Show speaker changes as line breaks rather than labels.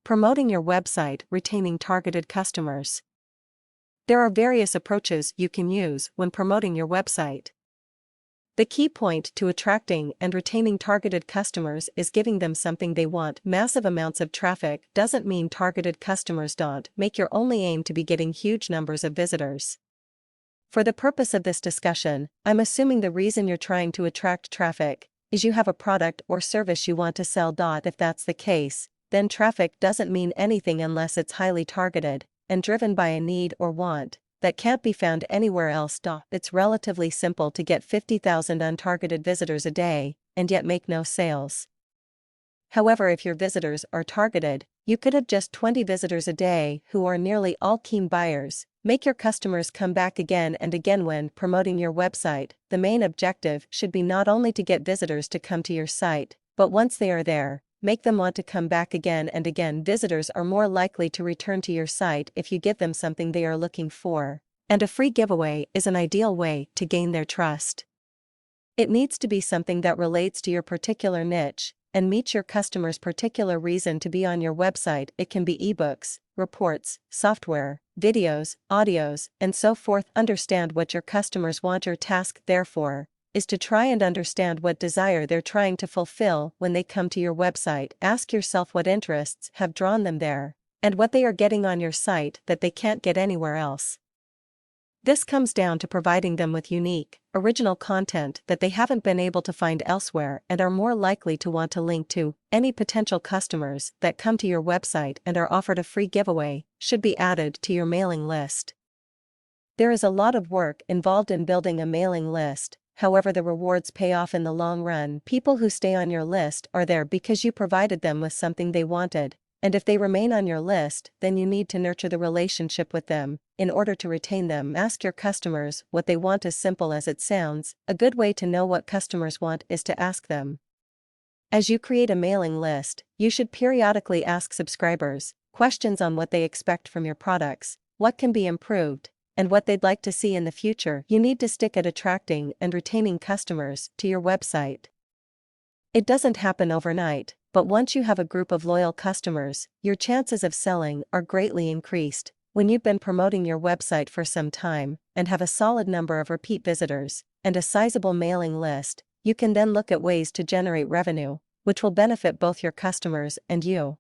Promoting your website, retaining targeted customers. There are various approaches you can use when promoting your website. The key point to attracting and retaining targeted customers is giving them something they want. Massive amounts of traffic doesn't mean targeted customers don't. Make your only aim to be getting huge numbers of visitors. For the purpose of this discussion, I'm assuming the reason you're trying to attract traffic is you have a product or service you want to sell. If that's the case, then traffic doesn't mean anything unless it's highly targeted and driven by a need or want that can't be found anywhere else. It's relatively simple to get 50,000 untargeted visitors a day and yet make no sales. However, if your visitors are targeted, you could have just 20 visitors a day who are nearly all keen buyers. Make your customers come back again and again. When promoting your website, the main objective should be not only to get visitors to come to your site, but once they are there, make them want to come back again and again. Visitors are more likely to return to your site if you give them something they are looking for, and a free giveaway is an ideal way to gain their trust. It needs to be something that relates to your particular niche and meets your customer's particular reason to be on your website. It can be ebooks, reports, software, videos, audios, and so forth. Understand what your customers want. Your task, therefore, is to try and understand what desire they're trying to fulfill when they come to your website. Ask yourself what interests have drawn them there, and what they are getting on your site that they can't get anywhere else. This comes down to providing them with unique, original content that they haven't been able to find elsewhere and are more likely to want to link to. Any potential customers that come to your website and are offered a free giveaway should be added to your mailing list. There is a lot of work involved in building a mailing list. However, the rewards pay off in the long run. People who stay on your list are there because you provided them with something they wanted, and if they remain on your list, then you need to nurture the relationship with them. In order to retain them, ask your customers what they want. As simple as it sounds, a good way to know what customers want is to ask them. As you create a mailing list, you should periodically ask subscribers questions on what they expect from your products, what can be improved, and what they'd like to see in the future. You need to stick at attracting and retaining customers to your website. It doesn't happen overnight, but once you have a group of loyal customers, your chances of selling are greatly increased. When you've been promoting your website for some time and have a solid number of repeat visitors and a sizable mailing list, you can then look at ways to generate revenue, which will benefit both your customers and you.